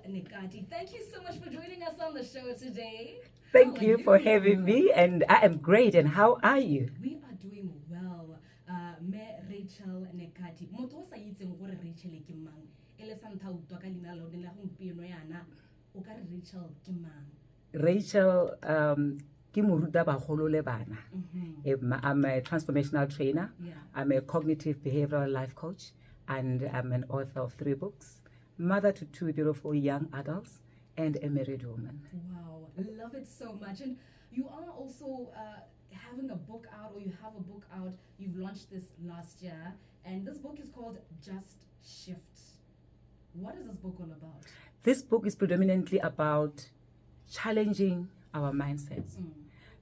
Nekati. Thank you so much for joining us on the show today. Thank you for having me, and I am great. And how are you? We are doing well. Me Rachel Nekati. Motho sa itseng gore Rachel ke mang. Ele sa ntha utwa ka lina lo la gompieno yana. O ka re Rachel ke mang? Rachel, ke moruta bagolo le bana. I'm a transformational trainer. Yeah. I'm a cognitive behavioral life coach, and I'm an author of 3 books, mother to 2 beautiful young adults, and a married woman. Wow, love it so much. And you are also having a book out, or you have a book out. You've launched this last year, and this book is called Just Shift. What is this book all about? This book is predominantly about challenging our mindsets,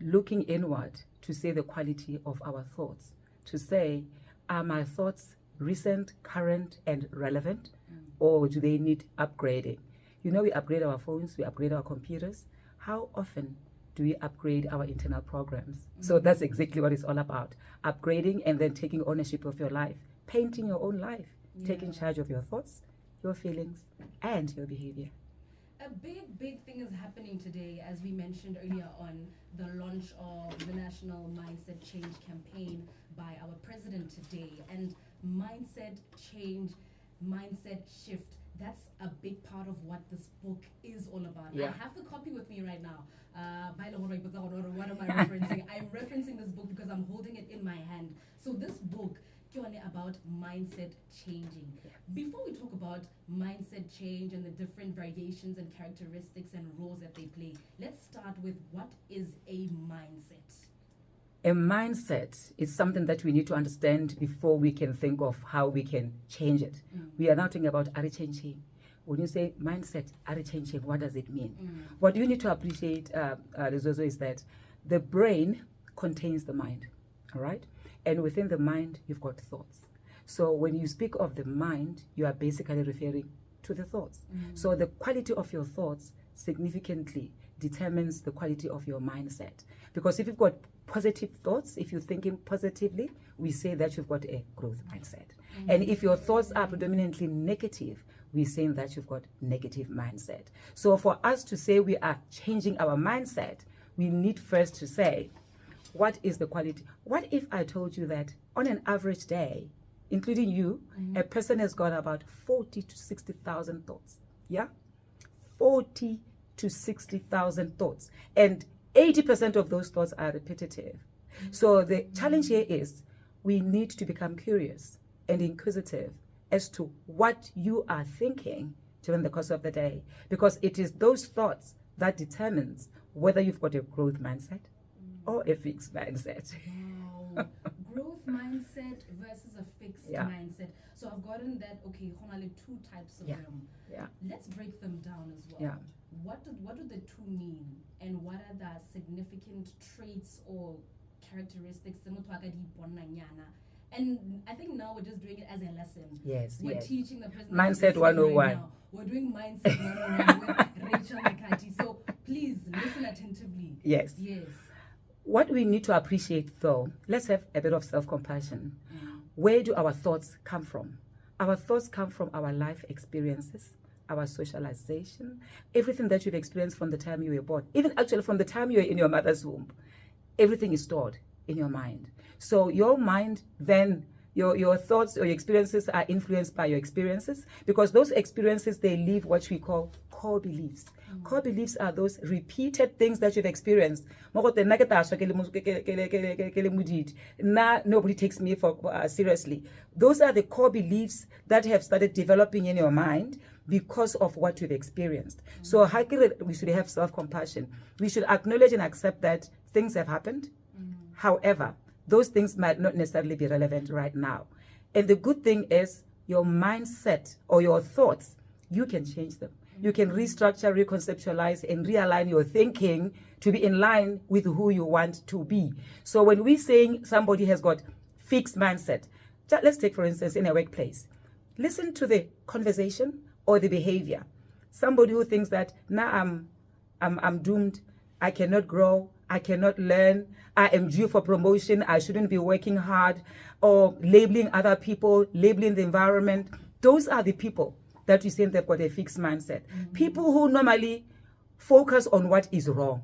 looking inward to see the quality of our thoughts, to say, are my thoughts recent, current, and relevant, or do they need upgrading? You know, we upgrade our phones, we upgrade our computers. How often do we upgrade our internal programs? So that's exactly what it's all about. Upgrading and then taking ownership of your life, painting your own life, taking charge of your thoughts, your feelings, and your behavior. A big thing is happening today, as we mentioned earlier on, the launch of the National Mindset Change campaign by our president today. And mindset change, mindset shift, that's a big part of what this book is all about. Yeah. I have the copy with me right now. What am I referencing? I'm referencing this book because I'm holding it in my hand. So this book about mindset changing. Before we talk about mindset change and the different variations and characteristics and roles that they play, let's start with what is a mindset? A mindset is something that we need to understand before we can think of how we can change it. We are now talking about changing. When you say mindset, changing, what does it mean? What you need to appreciate, Zozo, is that the brain contains the mind, all right? And within the mind, you've got thoughts. So when you speak of the mind, you are basically referring to the thoughts. So the quality of your thoughts significantly determines the quality of your mindset. Because if you've got positive thoughts, if you're thinking positively, we say that you've got a growth mindset. And if your thoughts are predominantly negative, we're saying that you've got negative mindset. So for us to say we are changing our mindset, we need first to say, what is the quality? What if I told you that on an average day, including you, a person has got about 40 to 60,000 thoughts? Yeah? 40 to 60,000 thoughts. And 80% of those thoughts are repetitive. So the challenge here is we need to become curious and inquisitive as to what you are thinking during the course of the day. Because it is those thoughts that determines whether you've got a growth mindset or a fixed mindset. Wow. Growth mindset versus a fixed mindset. So I've gotten that, okay, only 2 types of them. Yeah. Let's break them down as well. Yeah. What do the 2 mean? And what are the significant traits or characteristics? And I think now we're just doing it as a lesson. Yes. We're teaching the person. Mindset 101. Right now. We're doing Mindset 101 with Rachel Nekati. So please listen attentively. Yes. What we need to appreciate, though, let's have a bit of self-compassion. Where do our thoughts come from? Our thoughts come from our life experiences, our socialization, everything that you've experienced from the time you were born, even actually from the time you were in your mother's womb. Everything is stored in your mind. So your mind, then your thoughts or your experiences are influenced by your experiences, because those experiences, they leave what we call core beliefs. Core beliefs are those repeated things that you've experienced. Nobody takes me for seriously. Those are the core beliefs that have started developing in your mind because of what you've experienced. So we should have self-compassion. We should acknowledge and accept that things have happened. However, those things might not necessarily be relevant right now. And the good thing is your mindset or your thoughts, you can change them. You can restructure, reconceptualize, and realign your thinking to be in line with who you want to be. So when we're saying somebody has got fixed mindset, let's take, for instance, in a workplace. Listen to the conversation or the behavior. Somebody who thinks that, now I'm doomed, I cannot grow, I cannot learn, I am due for promotion, I shouldn't be working hard, or labeling other people, labeling the environment. Those are the people that we say they've got a fixed mindset. People who normally focus on what is wrong.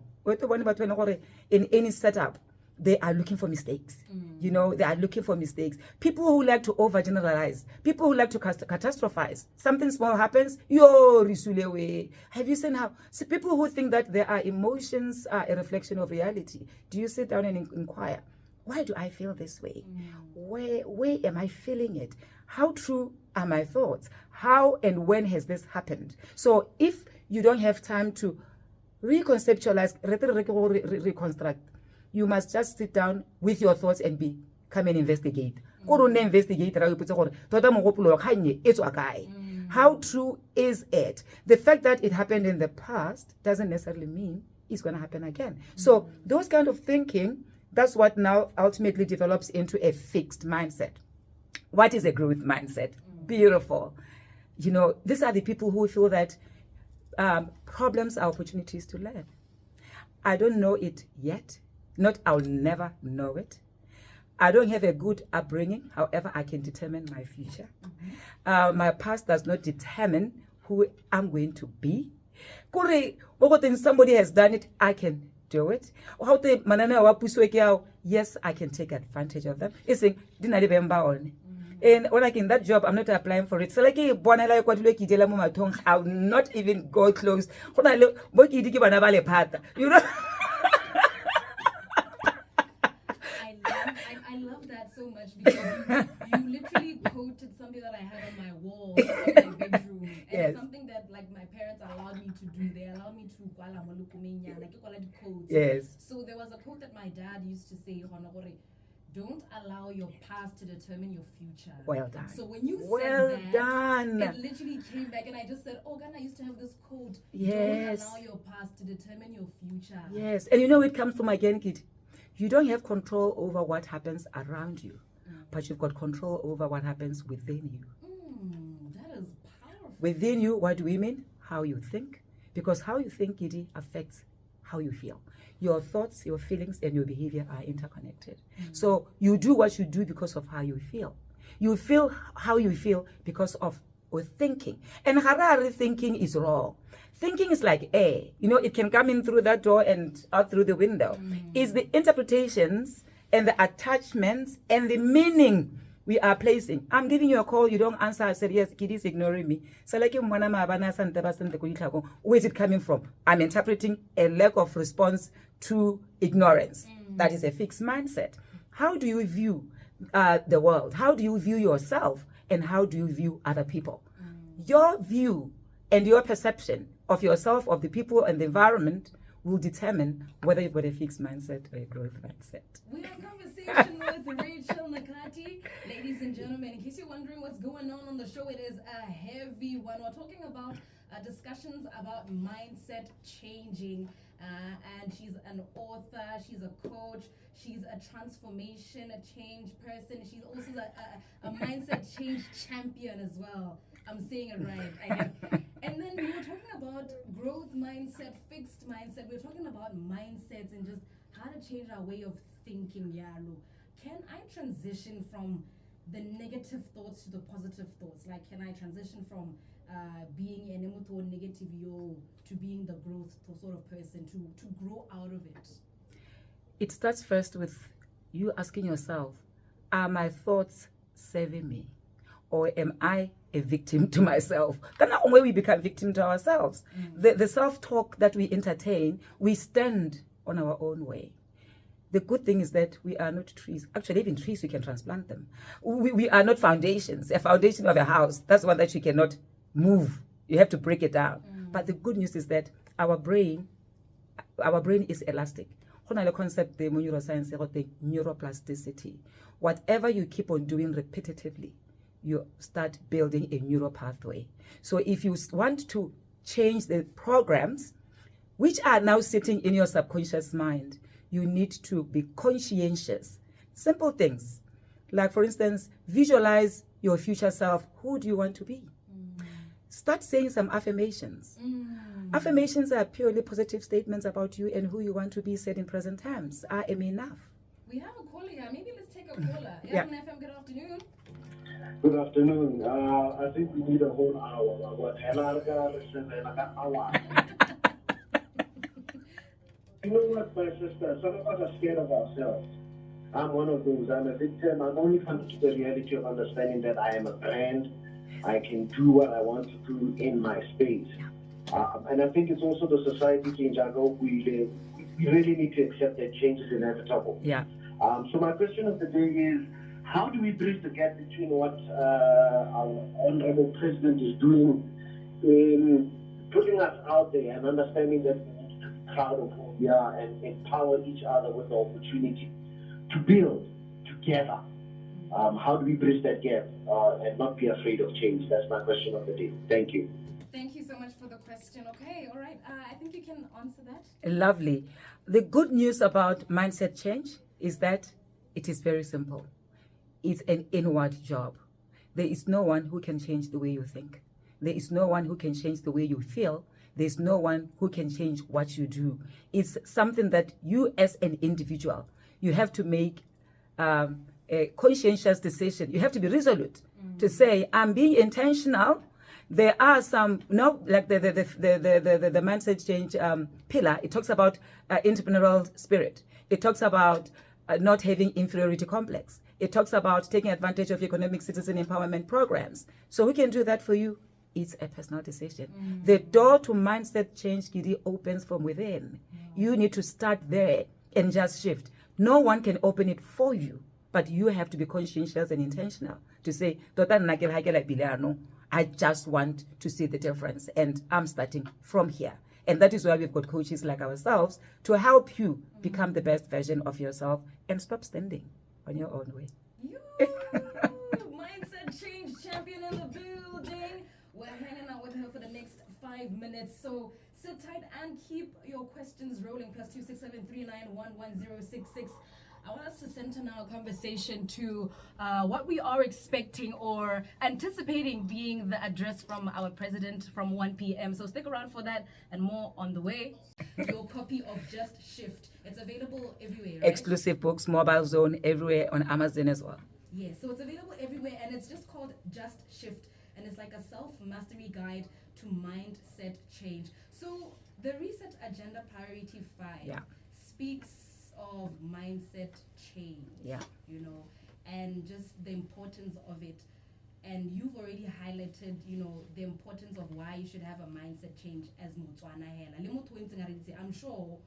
In any setup, they are looking for mistakes. You know, they are looking for mistakes. People who like to overgeneralize, people who like to catastrophize. Something small happens, yo, risulewe. Have you seen how? See, people who think that their emotions are a reflection of reality. Do you sit down and inquire, why do I feel this way? Where am I feeling it? How true are my thoughts? How and when has this happened? So if you don't have time to reconceptualize, reconstruct, you must just sit down with your thoughts and come and investigate. How true is it? The fact that it happened in the past doesn't necessarily mean it's going to happen again. So those kind of thinking, that's what now ultimately develops into a fixed mindset. What is a growth mindset? Beautiful. You know, these are the people who feel that problems are opportunities to learn. I don't know it yet. Not, I'll never know it. I don't have a good upbringing. However, I can determine my future. My past does not determine who I'm going to be. Somebody has done it, I can do it. Yes, I can take advantage of them. And when in that job, I'm not applying for it. So like I'll not even go close. You know. I love that so much because you literally quoted something that I had on my wall in my bedroom. And Yes. it's something that like my parents allowed me to do. They allowed me to quotes. Yes. So there was a quote that my dad used to say, don't allow your past to determine your future. Well done. So when you Well said that, done. it literally came back and I just said, oh, Ghana used to have this quote. Yes. Don't allow your past to determine your future. Yes. And you know it comes from again, kid. You don't have control over what happens around you, but you've got control over what happens within you. That is powerful. Within you, what do we mean? How you think. Because how you think, Giddy, affects how you feel. Your thoughts, your feelings, and your behavior are interconnected. So you do what you do because of how you feel. You feel how you feel because of thinking. And Harari thinking is wrong. Thinking is like air. You know, it can come in through that door and out through the window. It's the interpretations and the attachments and the meaning we are placing. I'm giving you a call, you don't answer. I said, yes, kid is ignoring me. So like where is it coming from? I'm interpreting a lack of response to ignorance. That is a fixed mindset. How do you view the world? How do you view yourself? And how do you view other people? Your view and your perception of yourself, of the people and the environment will determine whether you've got a fixed mindset or a growth mindset. We are in conversation with Rachel Nekati. Ladies and gentlemen, in case you're wondering what's going on the show, it is a heavy one. We're talking about discussions about mindset changing. And she's an author, she's a coach, she's a transformation, a change person. She's also a mindset change champion as well. I'm saying it right, I think. And then we were talking about growth mindset, fixed mindset. We were talking about mindsets and just how to change our way of thinking, Yalo. Can I transition from the negative thoughts to the positive thoughts? Like, can I transition from being an emoto negative yo to being the growth sort of person, to grow out of it? It starts first with you asking yourself, are my thoughts serving me? Or am I a victim to myself? That's not when we become victim to ourselves. The self-talk that we entertain, we stand on our own way. The good thing is that we are not trees. Actually, even trees, we can transplant them. We are not foundations. A foundation of a house, that's one that you cannot move. You have to break it down. But the good news is that our brain is elastic. The concept, the neuroscience, the neuroplasticity. Whatever you keep on doing repetitively, you start building a neural pathway. So if you want to change the programs, which are now sitting in your subconscious mind, you need to be conscientious. Simple things. Like, for instance, visualize your future self. Who do you want to be? Start saying some affirmations. Affirmations are purely positive statements about you and who you want to be said in present times. I am enough. We have a caller here. Maybe let's take a caller. Yeah. FM, good afternoon. Good afternoon. I think we need a whole hour. What hour? You know what, my sister? Some of us are scared of ourselves. I'm one of those. I'm a victim. I'm only coming to the reality of understanding that I am a brand. I can do what I want to do in my space. And I think it's also the society change. I go, we really need to accept that change is inevitable. Yeah. So my question of the day is, how do we bridge the gap between what our honorable president is doing in putting us out there and understanding that we need to be proud of who we are and empower each other with the opportunity to build together? How do we bridge that gap and not be afraid of change? That's my question of the day. Thank you. Thank you so much for the question. Okay, all right. I think you can answer that. Lovely. The good news about mindset change is that it is very simple. It's an inward job. There is no one who can change the way you think. There is no one who can change the way you feel. There's no one who can change what you do. It's something that you as an individual, you have to make a conscientious decision. You have to be resolute to say, I'm being intentional. There are some, like the mindset change pillar, it talks about entrepreneurial spirit. It talks about not having inferiority complex. It talks about taking advantage of economic citizen empowerment programs. So who can do that for you? It's a personal decision. The door to mindset change, Gidi, opens from within. You need to start there and just shift. No one can open it for you, but you have to be conscientious and intentional to say, I just want to see the difference, and I'm starting from here. And that is why we've got coaches like ourselves to help you become the best version of yourself and stop standing on your own way. You, mindset change champion in the building. We're hanging out with her for the next 5 minutes. So sit tight and keep your questions rolling. +26739111066. I want us to center now our conversation to what we are expecting or anticipating being the address from our president from 1 p.m. So stick around for that and more on the way. Your copy of Just Shift. It's available everywhere, right? Exclusive books, mobile zone, everywhere on Amazon as well. Yes, so it's available everywhere and it's just called Just Shift. And it's like a self-mastery guide to mindset change. So the Reset Agenda Priority 5 speaks of mindset change, you know, and just the importance of it. And you've already highlighted, you know, the importance of why you should have a mindset change as Motswana Hela. I'm sure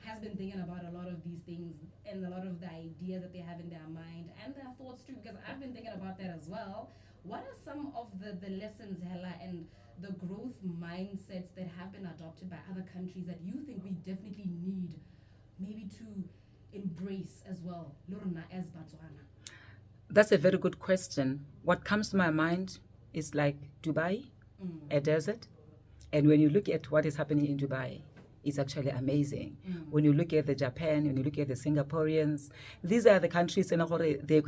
has been thinking about a lot of these things and a lot of the ideas that they have in their mind and their thoughts too, because I've been thinking about that as well. What are some of the lessons, Hela, and the growth mindsets that have been adopted by other countries that you think we definitely need maybe to embrace as well, Lorna, as Botswana? That's a very good question. What comes to my mind is like Dubai, a desert. And when you look at what is happening in Dubai, it's actually amazing. When you look at the Japan, when you look at the Singaporeans, these are the countries in they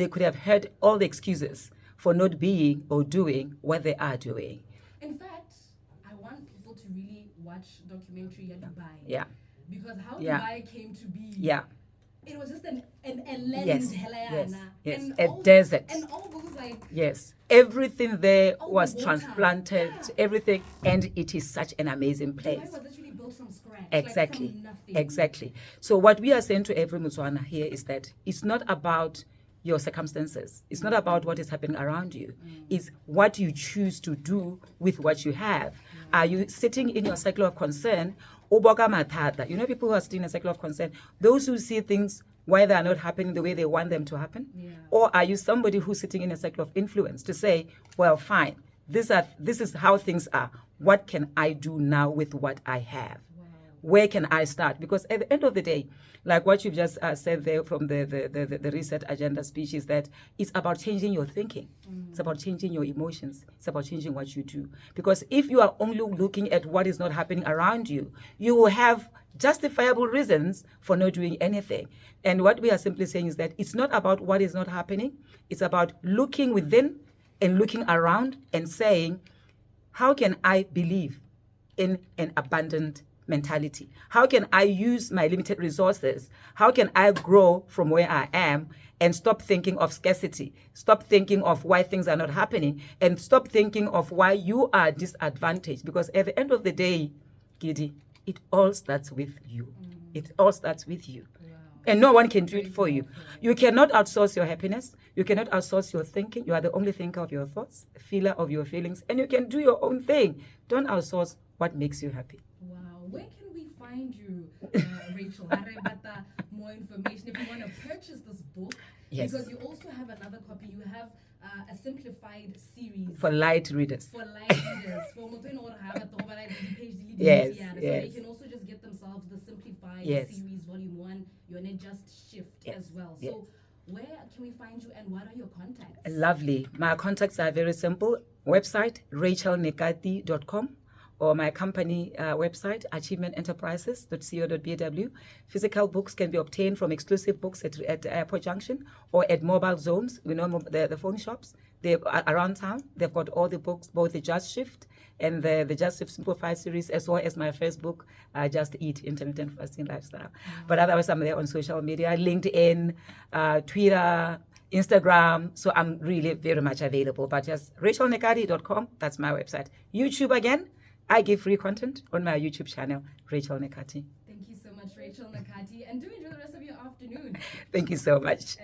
could have had all the excuses for not being or doing what they are doing. In fact, I want people to really watch documentary at Dubai. Yeah. Because how Dubai came to be. Yeah. It was just a land, yes, and a desert. And all those like. Yes. Everything there was water. transplanted, everything, and it is such an amazing place. Dubai was literally built from scratch. Exactly. Like from nothing. Exactly. So what we are saying to every Motswana here is that it's not about your circumstances. It's not about what is happening around you. It's what you choose to do with what you have. Are you sitting in your cycle of concern? You know, people who are sitting in a cycle of concern, those who see things why they are not happening the way they want them to happen? Or are you somebody who's sitting in a cycle of influence to say, well, fine, this is how things are. What can I do now with what I have? Where can I start? Because at the end of the day, like what you've just said there from the Reset Agenda speech, is that it's about changing your thinking. It's about changing your emotions. It's about changing what you do. Because if you are only looking at what is not happening around you, you will have justifiable reasons for not doing anything. And what we are simply saying is that it's not about what is not happening. It's about looking within and looking around and saying, how can I believe in an abundant mentality? How can I use my limited resources? How can I grow from where I am and stop thinking of scarcity? Stop thinking of why things are not happening, and stop thinking of why you are disadvantaged. Because at the end of the day, Gidi, it all starts with you. It all starts with you. And no one can do it for you. You cannot outsource your happiness. You cannot outsource your thinking. You are the only thinker of your thoughts, feeler of your feelings, and you can do your own thing. Don't outsource what makes you happy. Wow. Where can we find you, Rachel? Harebata, more information if you want to purchase this book. Yes. Because you also have another copy. You have a simplified series. For light readers. For light readers. For Motwen or Habat, Yes, So yes. they can also just get themselves the simplified Yes. series, volume 1. You're on Just Shift Yes, as well. yes. So where can we find you and what are your contacts? Lovely. My contacts are very simple. Website, rachelnekati.com, or my company website, achievemententerprises.co.bw. Physical books can be obtained from exclusive books at Airport Junction or at mobile zones. We know the phone shops. They're around town. They've got all the books, both the Just Shift and the Just Shift Simplified series, as well as my first book, Just Eat, Intermittent Fasting Lifestyle. But otherwise, I'm there on social media, LinkedIn, Twitter, Instagram. So I'm really very much available. But just rachelnekati.com, that's my website. YouTube again, I give free content on my YouTube channel, Rachel Nekati. Thank you so much, Rachel Nekati. And do enjoy the rest of your afternoon. Thank you so much.